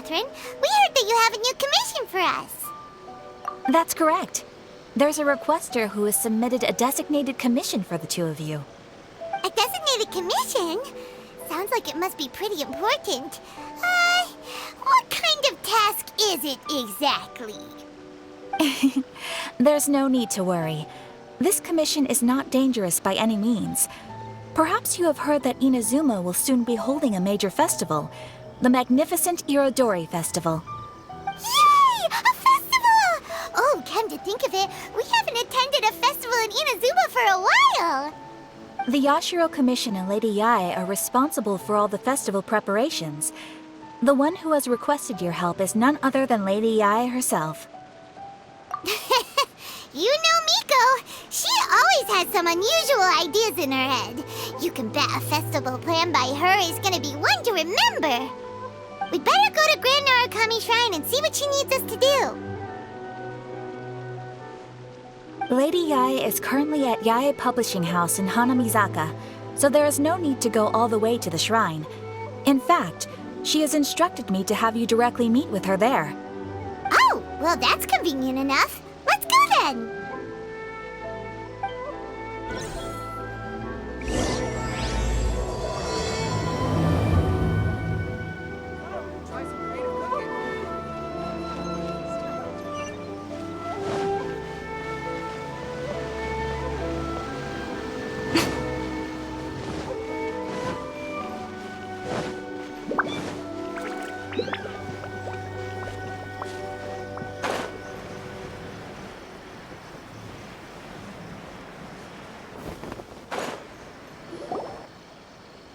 Catherine. We heard that you have a new commission for us. That's correct. There's a requester who has submitted a designated commission for the two of you. A designated commission? Sounds like it must be pretty important. What kind of task is it exactly? There's no need to worry. This commission is not dangerous by any means. Perhaps you have heard that Inazuma will soon be holding a major festival, the magnificent Irodori Festival. Yay! A festival! Oh, come to think of it, we haven't attended a festival in Inazuma for a while. The Yashiro Commission and Lady Yae are responsible for all the festival preparations. The one who has requested your help is none other than Lady Yae herself. You know Miko. She always has some unusual ideas in her head. You can bet a festival planned by her is gonna be one to remember. We'd better go to Grand Narukami Shrine and see what she needs us to do. Lady Yae is currently at Yae Publishing House in Hanamizaka, so there is no need to go all the way to the shrine. In fact, she has instructed me to have you directly meet with her there. Oh, well that's convenient enough. Let's go then.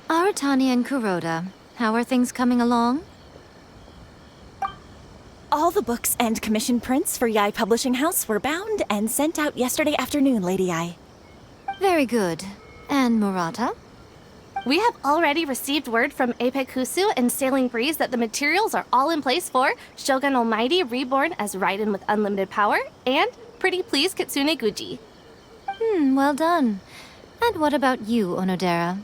Aratani and Kuroda, how are things coming along? All the books and commission prints for Yae Publishing House were bound and sent out yesterday afternoon, Lady Yae. Very good. And Murata? We have already received word from Apekusu and Sailing Breeze that the materials are all in place for Shogun Almighty Reborn as Raiden with Unlimited Power and Pretty Please Kitsune Guji. Well done. And what about you, Onodera?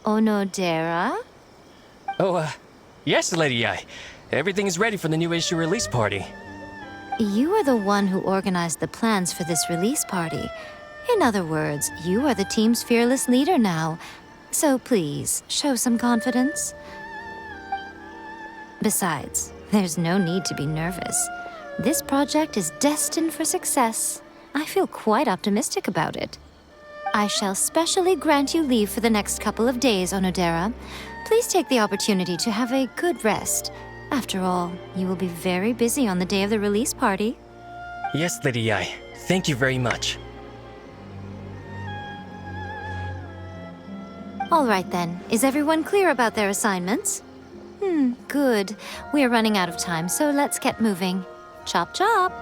Onodera? Oh, yes, Lady Yae. Everything is ready for the new issue release party. You are the one who organized the plans for this release party. In other words, you are the team's fearless leader now. So please, show some confidence. Besides, there's no need to be nervous. This project is destined for success. I feel quite optimistic about it. I shall specially grant you leave for the next couple of days, Onodera. Please take the opportunity to have a good rest. After all, you will be very busy on the day of the release party. Yes, Lady Yae. Thank you very much. All right then. Is everyone clear about their assignments? Good. We are running out of time, so let's get moving. Chop chop!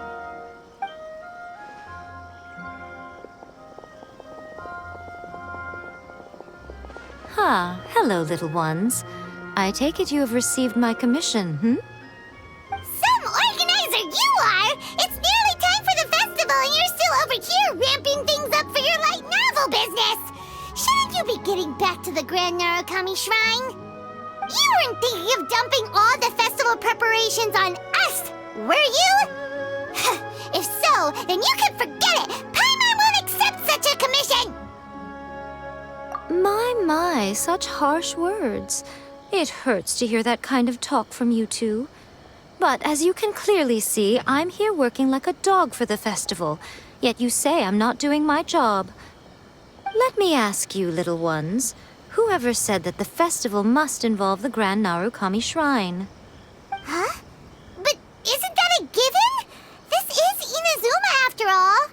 Hello, little ones. I take it you have received my commission, Some organizer you are! It's nearly time for the festival and you're still over here ramping things up for your light novel business! Shouldn't you be getting back to the Grand Narukami Shrine? You weren't thinking of dumping all the festival preparations on us, were you? If so, then you can forget it! Paimon won't accept such a commission! My, such harsh words. It hurts to hear that kind of talk from you two. But as you can clearly see, I'm here working like a dog for the festival. Yet you say I'm not doing my job. Let me ask you, little ones, whoever said that the festival must involve the Grand Narukami Shrine? Huh? But isn't that a given? This is Inazuma after all.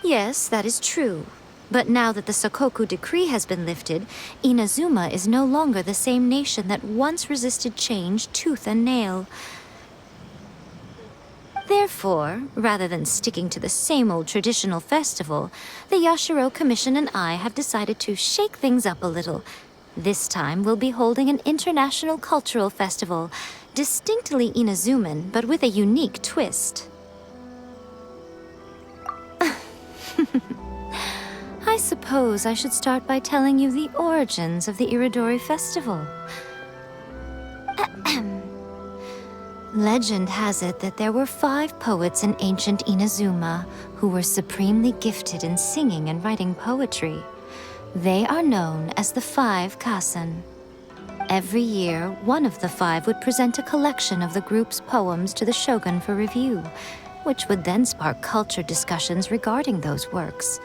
Yes, that is true. But now that the Sokoku decree has been lifted, Inazuma is no longer the same nation that once resisted change tooth and nail. Therefore, rather than sticking to the same old traditional festival, the Yashiro Commission and I have decided to shake things up a little. This time we'll be holding an international cultural festival, distinctly Inazuman, but with a unique twist. I suppose I should start by telling you the origins of the Iridori Festival. Legend has it that there were 5 poets in ancient Inazuma who were supremely gifted in singing and writing poetry. They are known as the 5 Kasen. Every year, one of the 5 would present a collection of the group's poems to the shogun for review, which would then spark culture discussions regarding those works.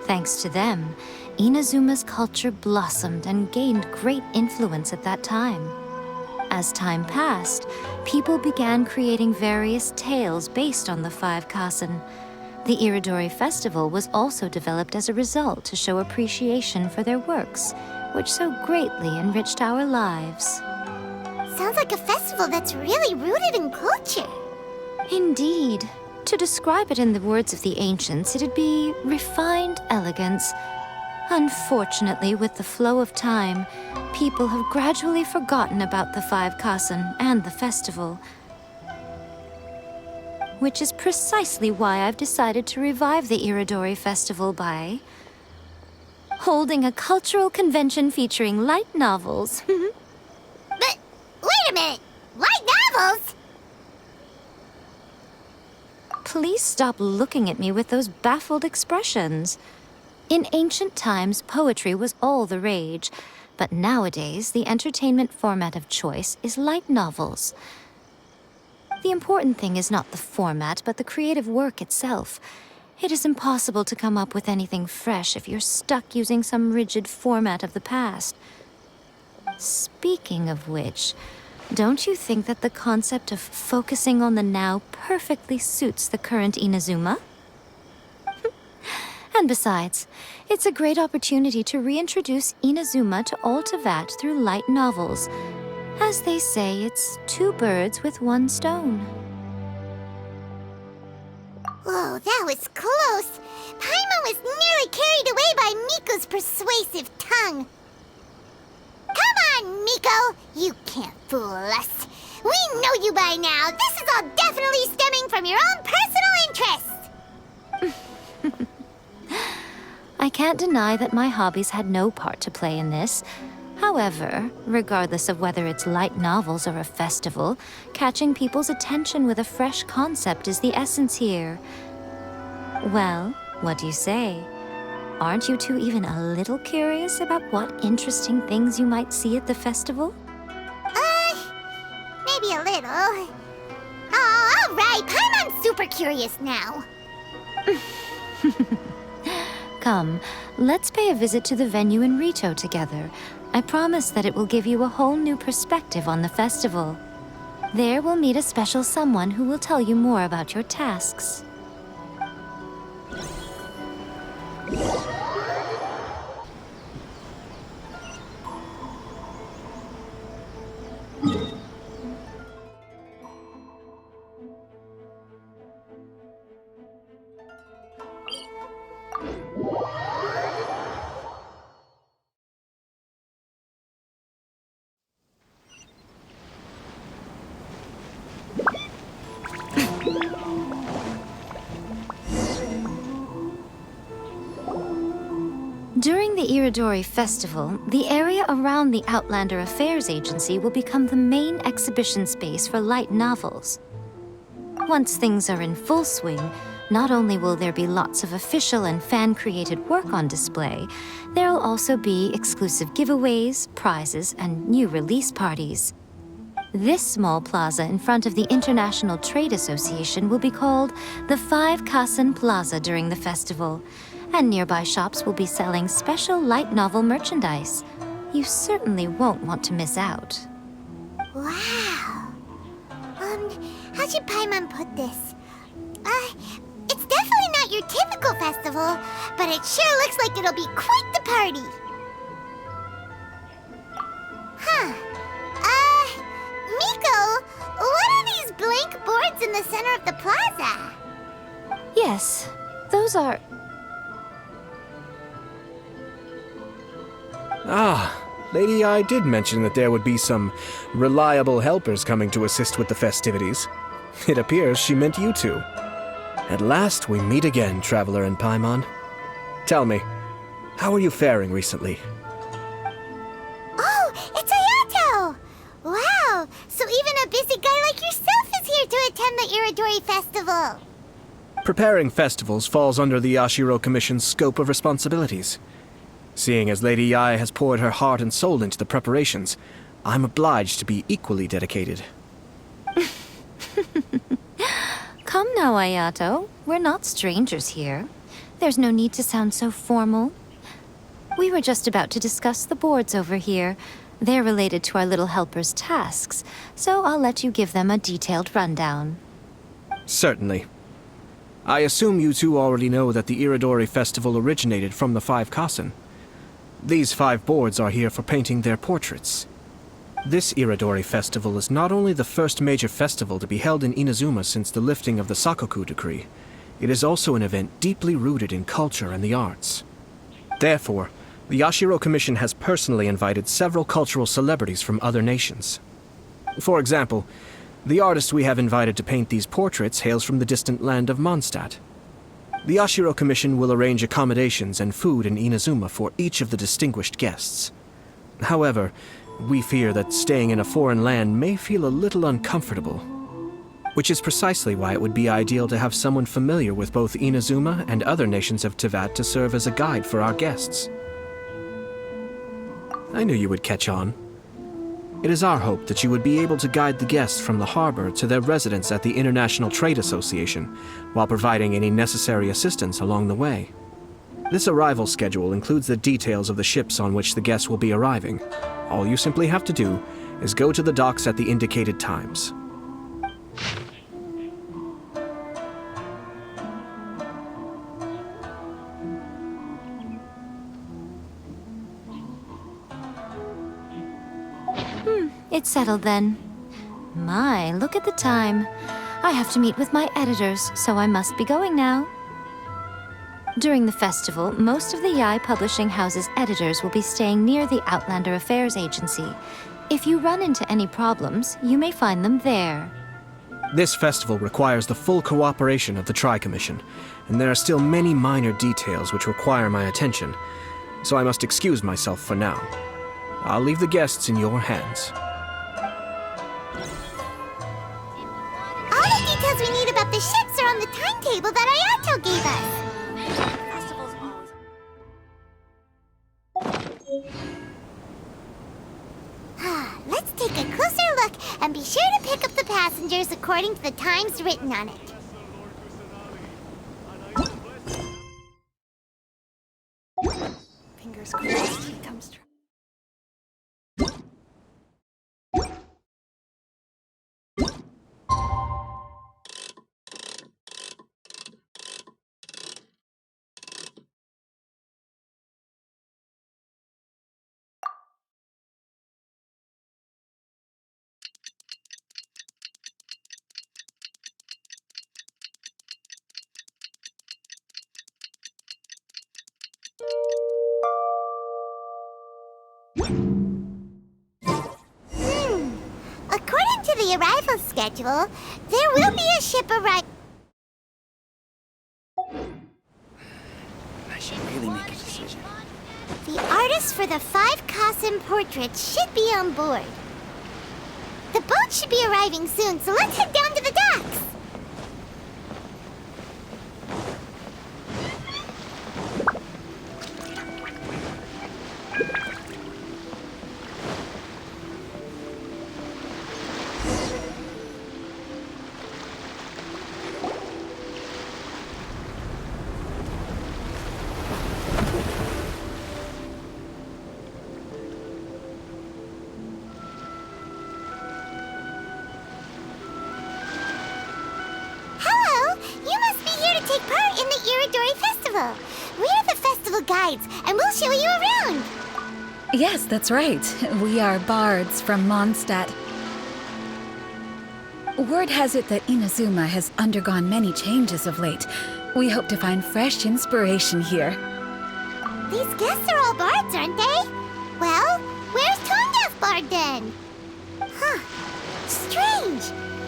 Thanks to them, Inazuma's culture blossomed and gained great influence at that time. As time passed, people began creating various tales based on the 5 Kasen. The Iridori Festival was also developed as a result to show appreciation for their works, which so greatly enriched our lives. Sounds like a festival that's really rooted in culture. Indeed. To describe it in the words of the ancients, it'd be refined elegance. Unfortunately, with the flow of time, people have gradually forgotten about the 5 Kasen and the festival. Which is precisely why I've decided to revive the Iridori Festival by holding a cultural convention featuring light novels. But wait a minute! Light novels? Please stop looking at me with those baffled expressions. In ancient times, poetry was all the rage, but nowadays, the entertainment format of choice is light novels. The important thing is not the format, but the creative work itself. It is impossible to come up with anything fresh if you're stuck using some rigid format of the past. Speaking of which, don't you think that the concept of focusing on the now perfectly suits the current Inazuma? And besides, it's a great opportunity to reintroduce Inazuma to all Teyvat through light novels. As they say, it's 2 birds with 1 stone. Whoa, that was close. Paimon was nearly carried away by Miko's persuasive tongue. Come on, Miko! You can't fool us. We know you by now. This is all definitely stemming from your own personal interest. I can't deny that my hobbies had no part to play in this. However, regardless of whether it's light novels or a festival, catching people's attention with a fresh concept is the essence here. Well, what do you say? Aren't you two even a little curious about what interesting things you might see at the festival? Maybe a little. Oh, all right. Paimon's super curious now. Come, let's pay a visit to the venue in Rito together. I promise that it will give you a whole new perspective on the festival. There we'll meet a special someone who will tell you more about your tasks. During the Iridori Festival, the area around the Outlander Affairs Agency will become the main exhibition space for light novels. Once things are in full swing, not only will there be lots of official and fan-created work on display, there'll also be exclusive giveaways, prizes, and new release parties. This small plaza in front of the International Trade Association will be called the 5 Kasen Plaza during the festival, and nearby shops will be selling special light novel merchandise. You certainly won't want to miss out. Wow. How should Paimon put this? It's definitely not your typical festival, but it sure looks like it'll be quite the party. Huh. Miko, what are these blank boards in the center of the plaza? Yes, those are... Lady I did mention that there would be some reliable helpers coming to assist with the festivities. It appears she meant you two. At last we meet again, Traveler and Paimon. Tell me, How are you faring recently? Oh, it's Ayato! Wow, so even a busy guy like yourself is here to attend the Iridori Festival. Preparing festivals falls under the Yashiro Commission's scope of responsibilities. Seeing as Lady Yae has poured her heart and soul into the preparations, I'm obliged to be equally dedicated. Come now, Ayato. We're not strangers here. There's no need to sound so formal. We were just about to discuss the boards over here. They're related to our little helper's tasks, so I'll let you give them a detailed rundown. Certainly. I assume you two already know that the Iridori Festival originated from the 5 Kasen. These 5 boards are here for painting their portraits. This Iridori Festival is not only the first major festival to be held in Inazuma since the lifting of the Sakoku decree, it is also an event deeply rooted in culture and the arts. Therefore, the Yashiro Commission has personally invited several cultural celebrities from other nations. For example, the artist we have invited to paint these portraits hails from the distant land of Mondstadt. The Yashiro Commission will arrange accommodations and food in Inazuma for each of the distinguished guests. However, we fear that staying in a foreign land may feel a little uncomfortable, which is precisely why it would be ideal to have someone familiar with both Inazuma and other nations of Teyvat to serve as a guide for our guests. I knew you would catch on. It is our hope that you would be able to guide the guests from the harbor to their residence at the International Trade Association, while providing any necessary assistance along the way. This arrival schedule includes the details of the ships on which the guests will be arriving. All you simply have to do is go to the docks at the indicated times. It's settled then. My, look at the time. I have to meet with my editors, so I must be going now. During the festival, most of the Yae Publishing House's editors will be staying near the Outlander Affairs Agency. If you run into any problems, you may find them there. This festival requires the full cooperation of the Tri-Commission, and there are still many minor details which require my attention, so I must excuse myself for now. I'll leave the guests in your hands. All the details we need about the ships are on the timetable that Ayato gave us. Let's take a closer look and be sure to pick up the passengers according to the times written on it. Fingers crossed he comes true. According to the arrival schedule, there will be a ship arriving. I should really make a decision. The artist for the 5 Kasen portraits should be on board. The boat should be arriving soon, so let's head down to the docks. Take part in the Iridori Festival. We're the festival guides, and we'll show you around. Yes, that's right. We are bards from Mondstadt. Word has it that Inazuma has undergone many changes of late. We hope to find fresh inspiration here. These guests are all bards, aren't they? Well, where's Tondef Bard then? Huh. Strange.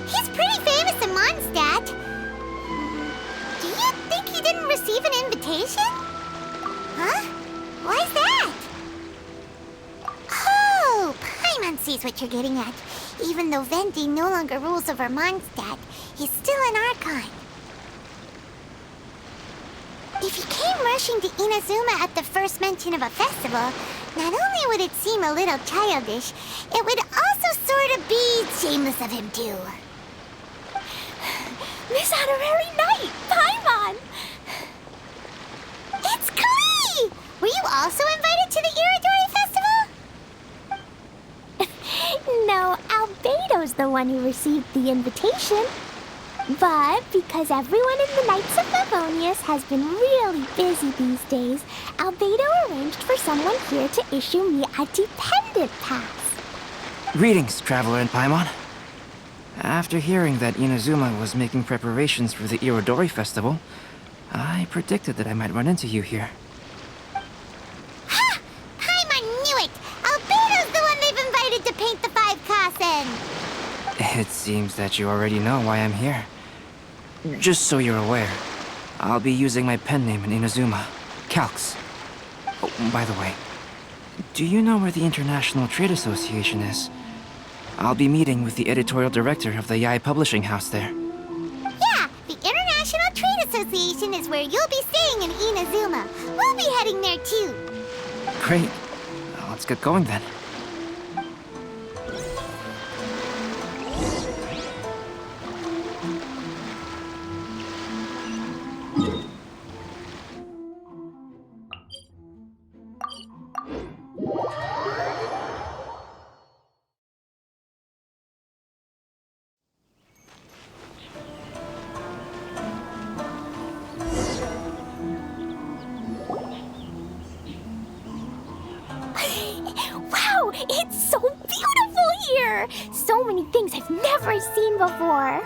He's pretty famous in Mondstadt. Do you think he didn't receive an invitation? Huh? Why's that? Oh, Paimon sees what you're getting at. Even though Venti no longer rules over Mondstadt, he's still an Archon. If he came rushing to Inazuma at the first mention of a festival, not only would it seem a little childish, it would also sort of be shameless of him too. Miss Honorary Knight, Paimon! It's Klee! Were you also invited to the Iridori Festival? No, Albedo's the one who received the invitation. But because everyone in the Knights of Favonius has been really busy these days, Albedo arranged for someone here to issue me a dependent pass. Greetings, Traveler and Paimon. After hearing that Inazuma was making preparations for the Irodori Festival, I predicted that I might run into you here. Ha! Paimon knew it! Albedo's the one they've invited to paint the 5 Kassen! It seems that you already know why I'm here. Just so you're aware, I'll be using my pen name in Inazuma, Calx. Oh, by the way, do you know where the International Trade Association is? I'll be meeting with the editorial director of the Yae Publishing House there. Yeah, the International Trade Association is where you'll be staying in Inazuma. We'll be heading there too. Great. Let's get going then. Wow, it's so beautiful here! So many things I've never seen before.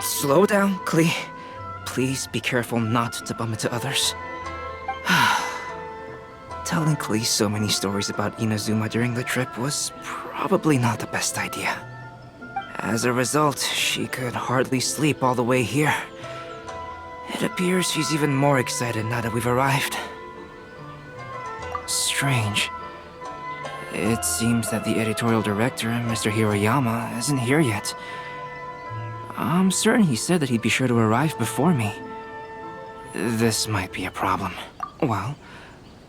Slow down, Klee. Please be careful not to bump into others. Telling Klee so many stories about Inazuma during the trip was probably not the best idea. As a result, she could hardly sleep all the way here. It appears she's even more excited now that we've arrived. Strange. It seems that the editorial director, Mr. Hiroyama, isn't here yet. I'm certain he said that he'd be sure to arrive before me. This might be a problem. Well,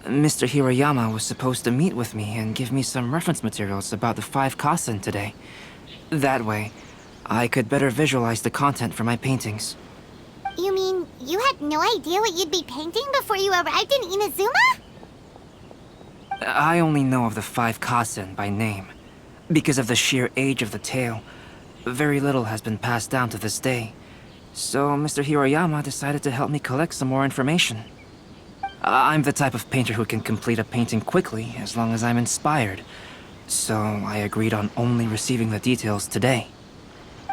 Mr. Hiroyama was supposed to meet with me and give me some reference materials about the 5 Kassen today. That way, I could better visualize the content for my paintings. You mean you had no idea what you'd be painting before you arrived in Inazuma? I only know of the 5 Kassen by name. Because of the sheer age of the tale, very little has been passed down to this day. So Mr. Hiroyama decided to help me collect some more information. I'm the type of painter who can complete a painting quickly as long as I'm inspired. So I agreed on only receiving the details today.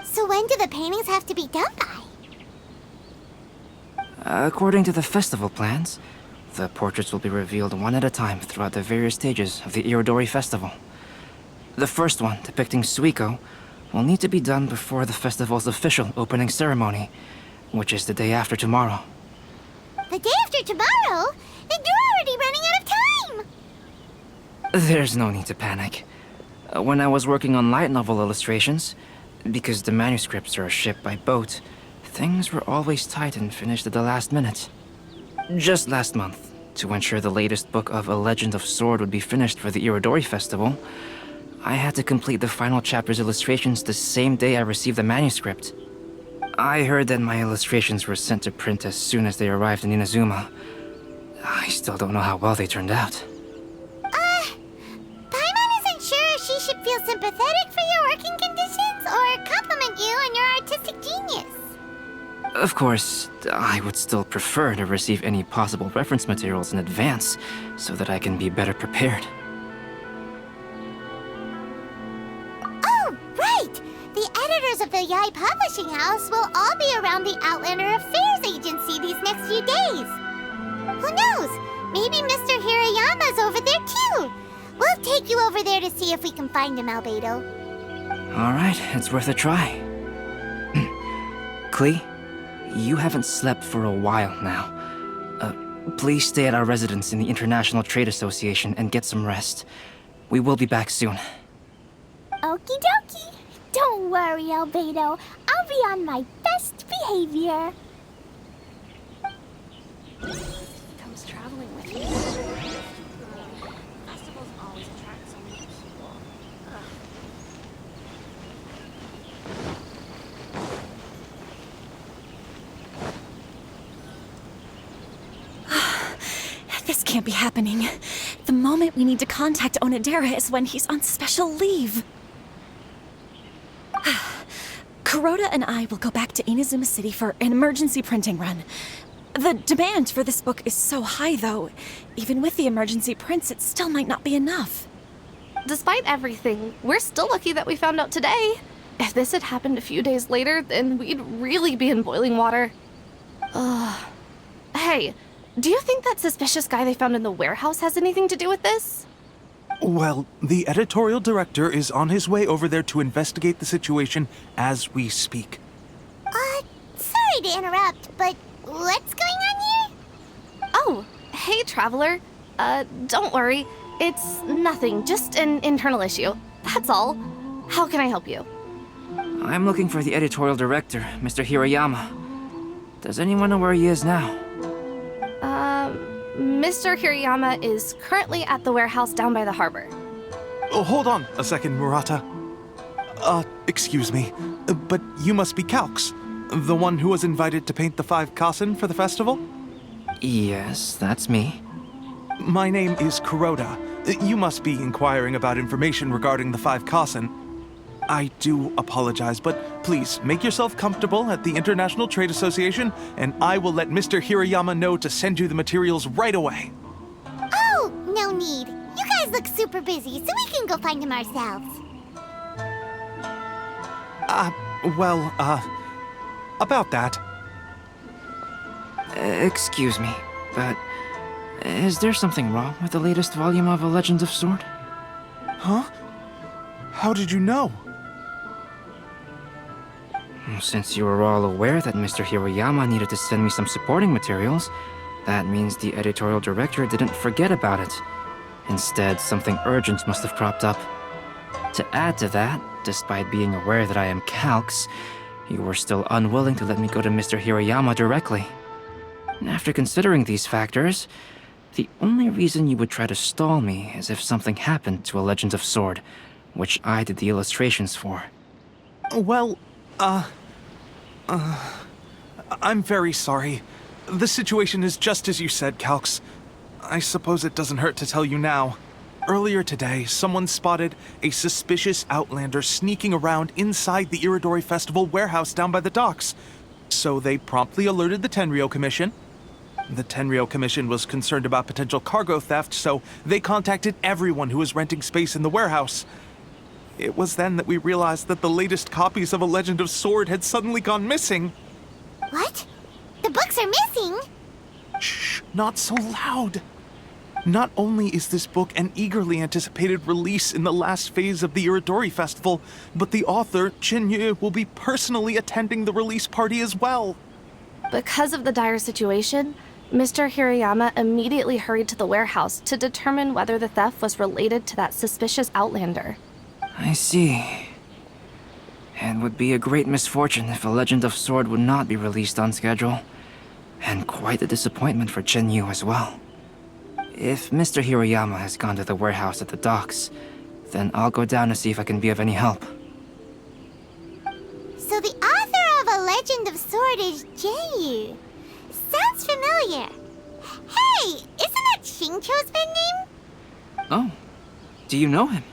So when do the paintings have to be done by? According to the festival plans, the portraits will be revealed one at a time throughout the various stages of the Irodori Festival. The first one, depicting Suikou, will need to be done before the festival's official opening ceremony, which is the day after tomorrow. The day after tomorrow? Then you're already running out of time! There's no need to panic. When I was working on light novel illustrations, because the manuscripts are shipped by boat, things were always tight and finished at the last minute. Just last month, to ensure the latest book of A Legend of Sword would be finished for the Irodori Festival, I had to complete the final chapter's illustrations the same day I received the manuscript. I heard that my illustrations were sent to print as soon as they arrived in Inazuma. I still don't know how well they turned out. Paimon isn't sure if she should feel sympathetic for your working conditions or compliment you on your artistic genius. Of course, I would still prefer to receive any possible reference materials in advance, so that I can be better prepared. Oh, right! The editors of the Yae Publishing House will all be around the Outlander Affairs Agency these next few days. Who knows? Maybe Mr. Hiroyama's over there too. We'll take you over there to see if we can find him, Albedo. Alright, it's worth a try. Klee, you haven't slept for a while now. Please stay at our residence in the International Trade Association and get some rest. We will be back soon. Okie dokie. Don't worry, Albedo. I'll be on my best behavior. Comes traveling with you. Festivals always attract so many people. This can't be happening. The moment we need to contact Onodera is when he's on special leave. Kuroda and I will go back to Inazuma City for an emergency printing run. The demand for this book is so high, though. Even with the emergency prints, it still might not be enough. Despite everything, we're still lucky that we found out today. If this had happened a few days later, then we'd really be in boiling water. Hey, do you think that suspicious guy they found in the warehouse has anything to do with this? Well, the editorial director is on his way over there to investigate the situation as we speak. Sorry to interrupt, but what's going on here? Oh, hey, Traveler. Don't worry. It's nothing, just an internal issue. That's all. How can I help you? I'm looking for the editorial director, Mr. Hirayama. Does anyone know where he is now? Mr. Hirayama is currently at the warehouse down by the harbor. Oh, hold on a second, Murata. Excuse me, but you must be Calx, the one who was invited to paint the 5 Kasen for the festival? Yes, that's me. My name is Kuroda. You must be inquiring about information regarding the 5 Kasen. I do apologize, but please make yourself comfortable at the International Trade Association, and I will let Mr. Hirayama know to send you the materials right away. Oh, no need. You guys look super busy, so we can go find him ourselves. About that. Excuse me, but is there something wrong with the latest volume of A Legend of Sword? Huh? How did you know? Since you were all aware that Mr. Hirayama needed to send me some supporting materials, that means the editorial director didn't forget about it. Instead, something urgent must have cropped up. To add to that, despite being aware that I am Calx, you were still unwilling to let me go to Mr. Hirayama directly. After considering these factors, the only reason you would try to stall me is if something happened to A Legend of Sword, which I did the illustrations for. Well, I'm very sorry. The situation is just as you said, Calx. I suppose it doesn't hurt to tell you now. Earlier today, someone spotted a suspicious outlander sneaking around inside the Iridori Festival warehouse down by the docks. So they promptly alerted the Tenryou Commission. The Tenryou Commission was concerned about potential cargo theft, so they contacted everyone who was renting space in the warehouse. It was then that we realized that the latest copies of A Legend of Sword had suddenly gone missing. What? The books are missing? Shh, not so loud. Not only is this book an eagerly anticipated release in the last phase of the Iridori Festival, but the author, Chinyu, will be personally attending the release party as well. Because of the dire situation, Mr. Hirayama immediately hurried to the warehouse to determine whether the theft was related to that suspicious outlander. I see. It would be a great misfortune if A Legend of Sword would not be released on schedule. And quite a disappointment for Chinyu as well. If Mr. Hirayama has gone to the warehouse at the docks, then I'll go down to see if I can be of any help. So the author of A Legend of Sword is Jinyu. Sounds familiar. Hey, isn't that Xingqiu's pen name? Oh, do you know him?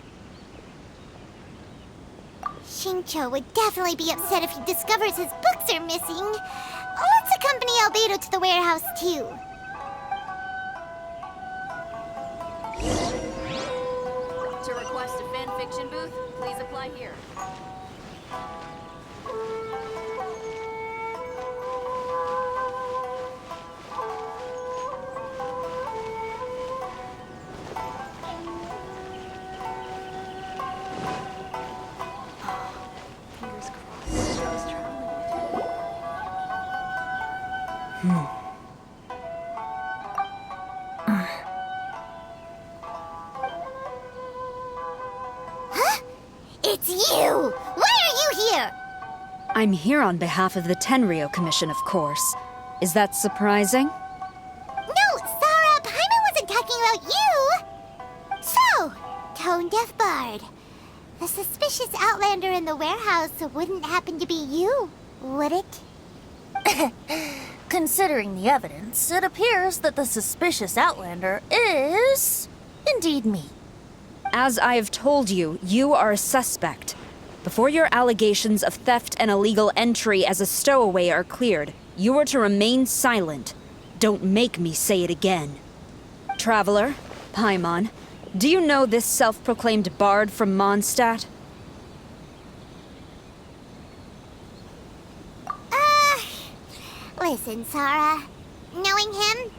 Xingqiu would definitely be upset if he discovers his books are missing. Let's accompany Albedo to the warehouse, too. To request a fanfiction booth, please apply here. Fingers crossed. Joe's traveling with you. It's you! Why are you here? I'm here on behalf of the Tenryou Commission, of course. Is that surprising? No, Sarah, Paimon wasn't talking about you! So, tone-deaf bard. The suspicious outlander in the warehouse wouldn't happen to be you, would it? Considering the evidence, it appears that the suspicious outlander is indeed me. As I have told you, you are a suspect. Before your allegations of theft and illegal entry as a stowaway are cleared, you are to remain silent. Don't make me say it again. Traveler, Paimon, do you know this self-proclaimed bard from Mondstadt? Listen, Sarah. Knowing him,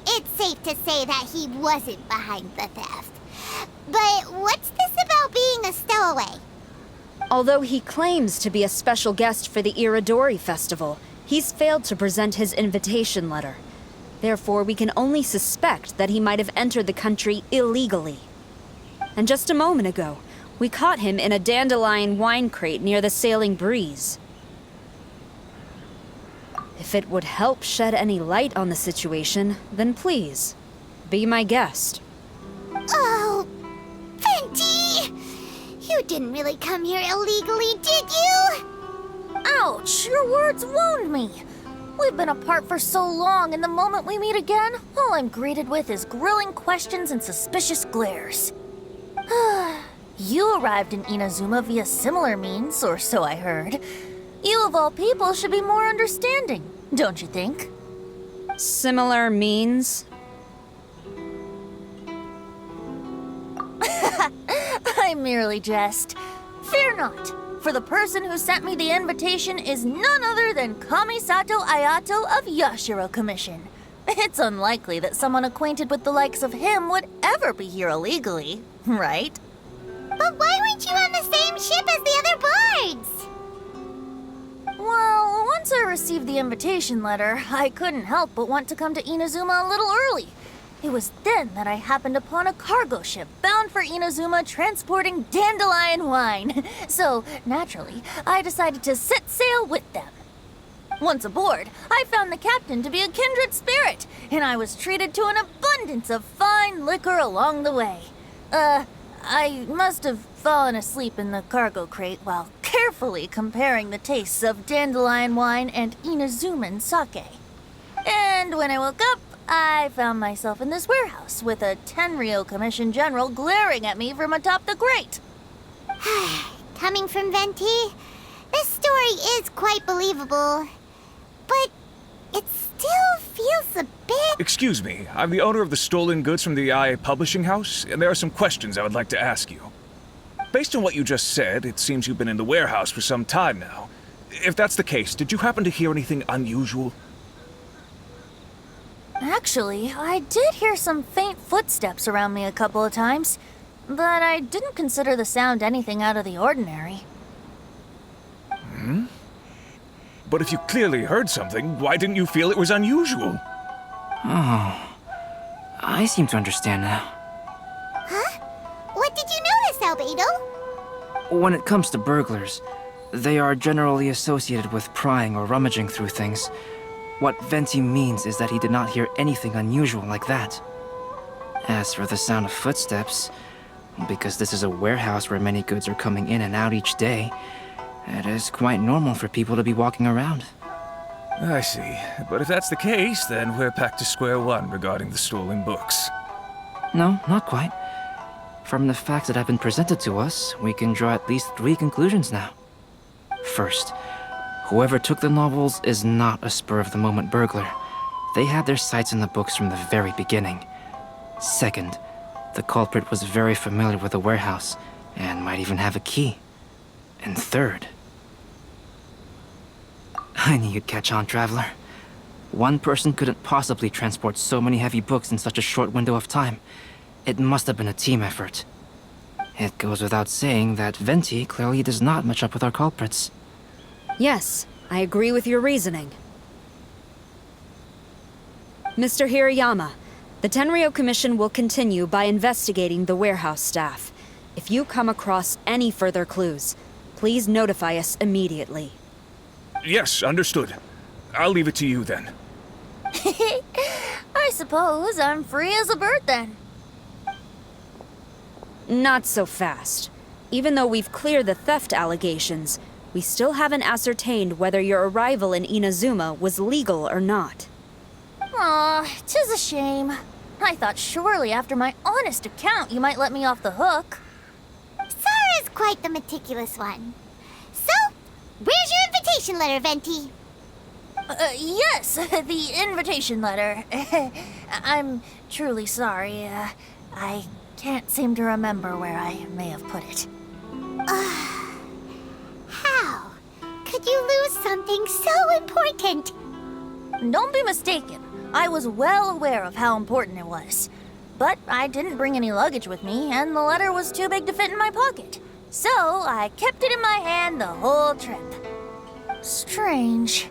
it's safe to say that he wasn't behind the theft. But what's this about being a stowaway? Although he claims to be a special guest for the Iridori Festival, he's failed to present his invitation letter. Therefore, we can only suspect that he might have entered the country illegally. And just a moment ago, we caught him in a dandelion wine crate near the Sailing Breeze. If it would help shed any light on the situation, then please, be my guest. Oh, Venti! You didn't really come here illegally, did you? Ouch, your words wound me. We've been apart for so long, and the moment we meet again, all I'm greeted with is grilling questions and suspicious glares. You arrived in Inazuma via similar means, or so I heard. You of all people should be more understanding, don't you think? Similar means? I merely jest. Fear not, for the person who sent me the invitation is none other than Kamisato Ayato of Yashiro Commission. It's unlikely that someone acquainted with the likes of him would ever be here illegally, right? But why weren't you on the same ship as the other bards? Well, once I received the invitation letter, I couldn't help but want to come to Inazuma a little early. It was then that I happened upon a cargo ship bound for Inazuma transporting dandelion wine. So, naturally, I decided to set sail with them. Once aboard, I found the captain to be a kindred spirit, and I was treated to an abundance of fine liquor along the way. I must have fallen asleep in the cargo crate while carefully comparing the tastes of dandelion wine and Inazuman sake. And when I woke up, I found myself in this warehouse with a Tenryou Commission general glaring at me from atop the grate. Coming from Venti, this story is quite believable. But it still feels a bit... Excuse me, I'm the owner of the stolen goods from the IA Publishing House, and there are some questions I would like to ask you. Based on what you just said, it seems you've been in the warehouse for some time now. If that's the case, did you happen to hear anything unusual? Actually, I did hear some faint footsteps around me a couple of times, but I didn't consider the sound anything out of the ordinary. But if you clearly heard something, why didn't you feel it was unusual? Oh, I seem to understand now. Huh? What did you notice, Albedo? When it comes to burglars, they are generally associated with prying or rummaging through things. What Venti means is that he did not hear anything unusual like that. As for the sound of footsteps, because this is a warehouse where many goods are coming in and out each day, it is quite normal for people to be walking around. I see. But if that's the case, then we're back to square one regarding the stolen books. No, not quite. From the facts that have been presented to us, we can draw at least 3 conclusions now. First, whoever took the novels is not a spur-of-the-moment burglar. They had their sights on the books from the very beginning. Second, the culprit was very familiar with the warehouse, and might even have a key. And third... I knew you'd catch on, Traveler. One person couldn't possibly transport so many heavy books in such a short window of time. It must have been a team effort. It goes without saying that Venti clearly does not match up with our culprits. Yes, I agree with your reasoning. Mr. Hirayama, the Tenryou Commission will continue by investigating the warehouse staff. If you come across any further clues, please notify us immediately. Yes, understood. I'll leave it to you then. I suppose I'm free as a bird then. Not so fast. Even though we've cleared the theft allegations, we still haven't ascertained whether your arrival in Inazuma was legal or not. Aw, 'tis a shame. I thought surely after my honest account you might let me off the hook. Sara's quite the meticulous one. So, where's your invitation letter, Venti? Yes, the invitation letter. I'm truly sorry. I can't seem to remember where I may have put it. How could you lose something so important? Don't be mistaken. I was well aware of how important it was. But I didn't bring any luggage with me, and the letter was too big to fit in my pocket. So I kept it in my hand the whole trip. Strange.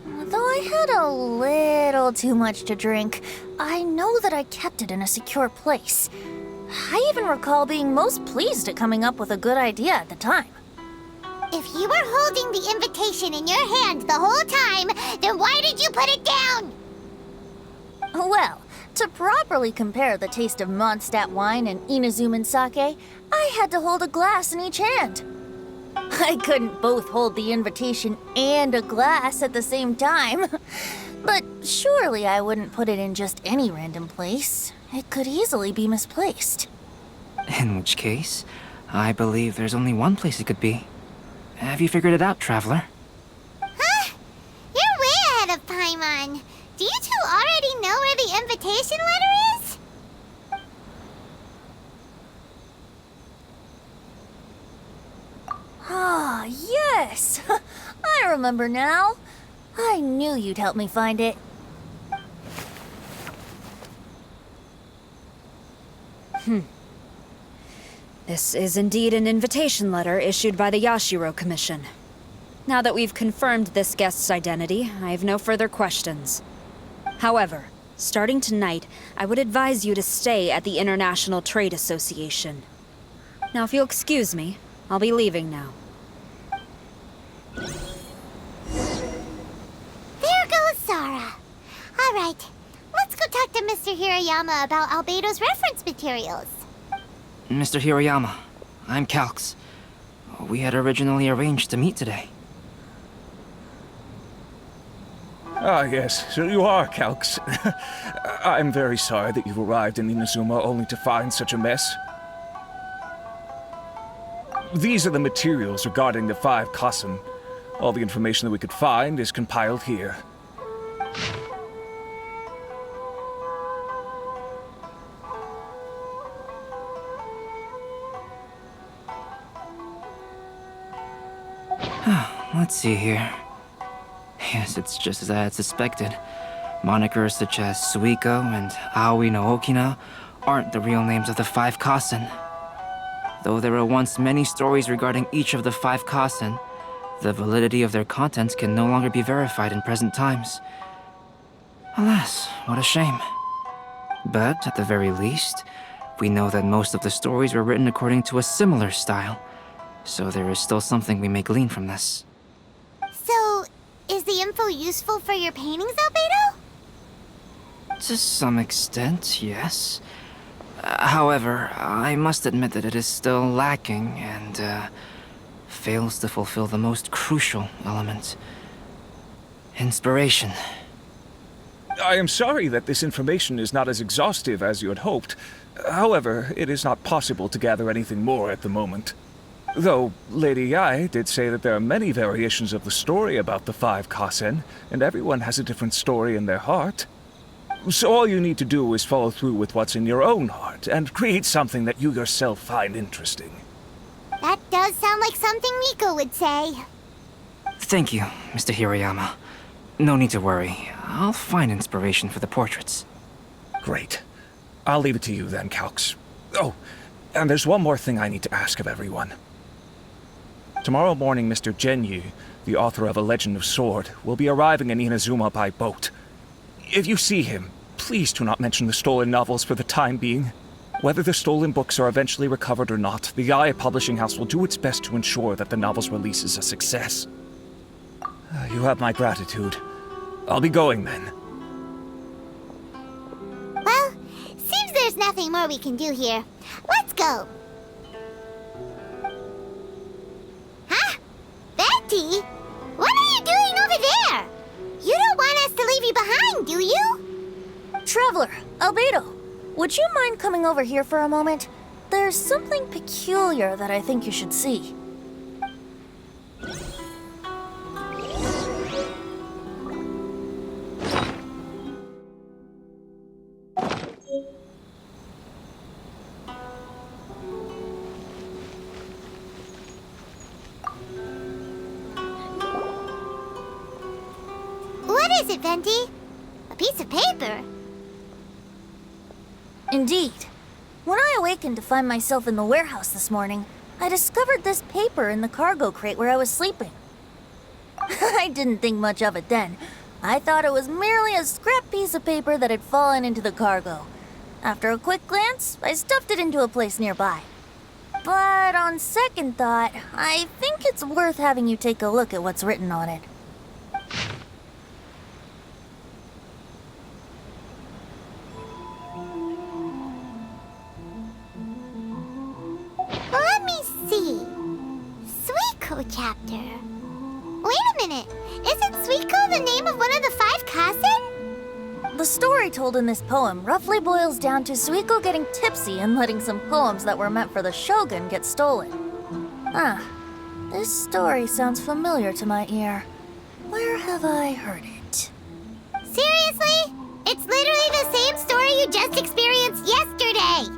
Though I had a little too much to drink, I know that I kept it in a secure place. I even recall being most pleased at coming up with a good idea at the time. If you were holding the invitation in your hand the whole time, then why did you put it down? Well, to properly compare the taste of Mondstadt wine and Inazuman sake, I had to hold a glass in each hand. I couldn't both hold the invitation and a glass at the same time. But surely I wouldn't put it in just any random place. It could easily be misplaced. In which case, I believe there's only one place it could be. Have you figured it out, Traveler? Huh? You're way ahead of Paimon. Do you two already know where the invitation letter is? Ah, yes! I remember now. I knew you'd help me find it. This is indeed an invitation letter issued by the Yashiro Commission. Now that we've confirmed this guest's identity, I have no further questions. However, starting tonight, I would advise you to stay at the International Trade Association. Now, if you'll excuse me, I'll be leaving now. There goes Sara. All right, let's go talk to Mr. Hirayama about Albedo's reference materials. Mr. Hiroyama, I'm Calx. We had originally arranged to meet today. Ah, yes, so you are, Calx. I'm very sorry that you've arrived in Inazuma only to find such a mess. These are the materials regarding the 5 Kassen. All the information that we could find is compiled here. Let's see here. Yes, it's just as I had suspected. Monikers such as Suikou and Aoi no Okina aren't the real names of the 5 Kassen. Though there were once many stories regarding each of the 5 Kassen, the validity of their contents can no longer be verified in present times. Alas, what a shame. But at the very least, we know that most of the stories were written according to a similar style, so there is still something we may glean from this. So, is the info useful for your paintings, Albedo? To some extent, yes. However, I must admit that it is still lacking and fails to fulfill the most crucial element. Inspiration. I am sorry that this information is not as exhaustive as you had hoped. However, it is not possible to gather anything more at the moment. Though Lady Yae did say that there are many variations of the story about the 5 Kassen, and everyone has a different story in their heart. So all you need to do is follow through with what's in your own heart, and create something that you yourself find interesting. That does sound like something Miko would say. Thank you, Mr. Hiroyama. No need to worry. I'll find inspiration for the portraits. Great. I'll leave it to you then, Calx. Oh, and there's one more thing I need to ask of everyone. Tomorrow morning, Mr. Genyu, the author of A Legend of Sword, will be arriving in Inazuma by boat. If you see him, please do not mention the stolen novels for the time being. Whether the stolen books are eventually recovered or not, the YA Publishing House will do its best to ensure that the novel's release is a success. You have my gratitude. I'll be going then. Well, seems there's nothing more we can do here. Let's go. Huh? Venti? What are you doing over there? You don't want us to leave you behind, do you? Traveler, Albedo, would you mind coming over here for a moment? There's something peculiar that I think you should see. What is it, Venti? A piece of paper? Indeed. When I awakened to find myself in the warehouse this morning, I discovered this paper in the cargo crate where I was sleeping. I didn't think much of it then. I thought it was merely a scrap piece of paper that had fallen into the cargo. After a quick glance, I stuffed it into a place nearby. But on second thought, I think it's worth having you take a look at what's written on it. Let me see. Suikou chapter. Wait a minute. Isn't Suikou the name of one of the 5 Kasen? The story told in this poem roughly boils down to Suikou getting tipsy and letting some poems that were meant for the shogun get stolen. Ah, this story sounds familiar to my ear. Where have I heard it? Seriously? It's literally the same story you just experienced yesterday.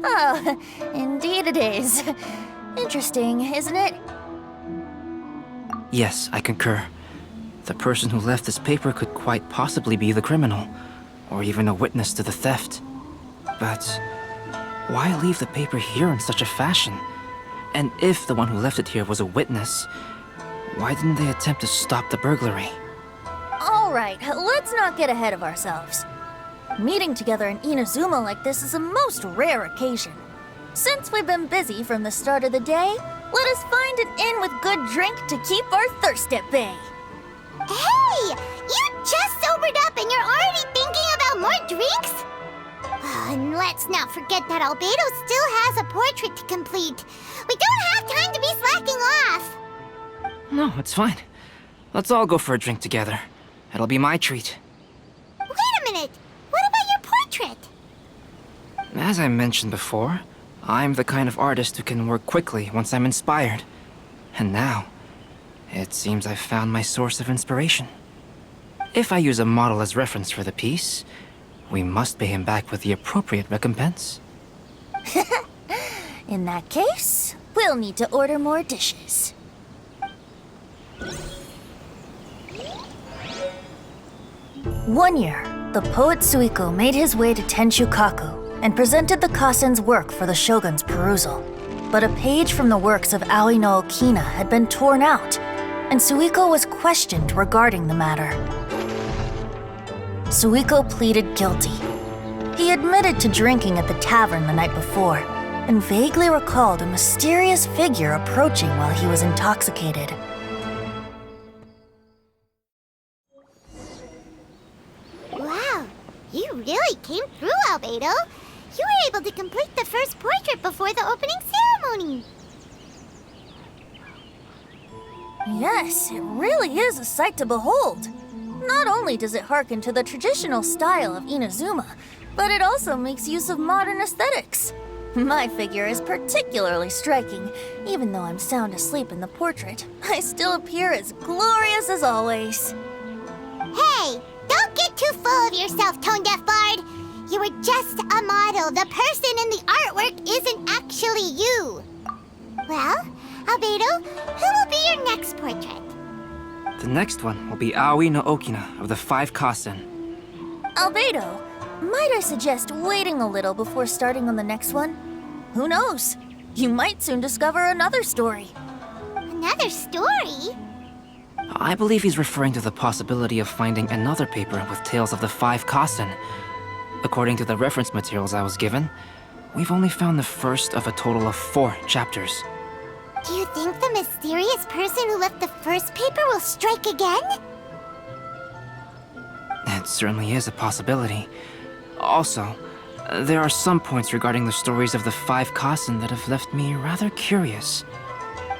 Oh, indeed it is. Interesting, isn't it? Yes, I concur. The person who left this paper could quite possibly be the criminal, or even a witness to the theft. But why leave the paper here in such a fashion? And if the one who left it here was a witness, why didn't they attempt to stop the burglary? All right, let's not get ahead of ourselves. Meeting together in Inazuma like this is a most rare occasion. Since we've been busy from the start of the day, let us find an inn with good drink to keep our thirst at bay. Hey! You just sobered up and you're already thinking about more drinks? And let's not forget that Albedo still has a portrait to complete. We don't have time to be slacking off. No, it's fine. Let's all go for a drink together. It'll be my treat. Wait a minute. What about your portrait? As I mentioned before, I'm the kind of artist who can work quickly once I'm inspired. And now, it seems I've found my source of inspiration. If I use a model as reference for the piece, we must pay him back with the appropriate recompense. In that case, we'll need to order more dishes. One year, the poet Suikou made his way to Tenshukaku and presented the Kasen's work for the shogun's perusal. But a page from the works of Aoi no Okina had been torn out, and Suikou was questioned regarding the matter. Suikou pleaded guilty. He admitted to drinking at the tavern the night before, and vaguely recalled a mysterious figure approaching while he was intoxicated. Wow, you really came through, Albedo. You were able to complete the first portrait before the opening ceremony. Yes, it really is a sight to behold. Not only does it harken to the traditional style of Inazuma, but it also makes use of modern aesthetics. My figure is particularly striking. Even though I'm sound asleep in the portrait, I still appear as glorious as always. Hey, don't get too full of yourself, Tone-Deaf Bard. You were just a model. The person in the artwork isn't actually you. Well, Albedo, who will be your next portrait? The next one will be Aoi no Okina of the 5 Kasen. Albedo, might I suggest waiting a little before starting on the next one? Who knows? You might soon discover another story. Another story? I believe he's referring to the possibility of finding another paper with tales of the 5 Kasen. According to the reference materials I was given, we've only found the first of a total of 4 chapters. Do you think the mysterious person who left the first paper will strike again? It certainly is a possibility. Also, there are some points regarding the stories of the 5 Kasen that have left me rather curious.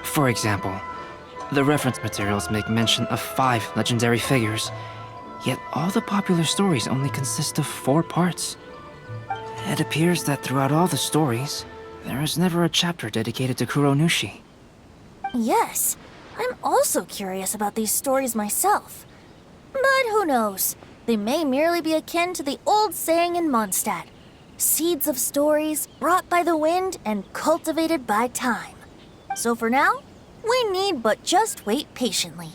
For example, the reference materials make mention of 5 legendary figures, yet all the popular stories only consist of 4 parts. It appears that throughout all the stories, there is never a chapter dedicated to Kuronushi. Yes, I'm also curious about these stories myself. But who knows? They may merely be akin to the old saying in Mondstadt. Seeds of stories brought by the wind and cultivated by time. So for now, we need but just wait patiently.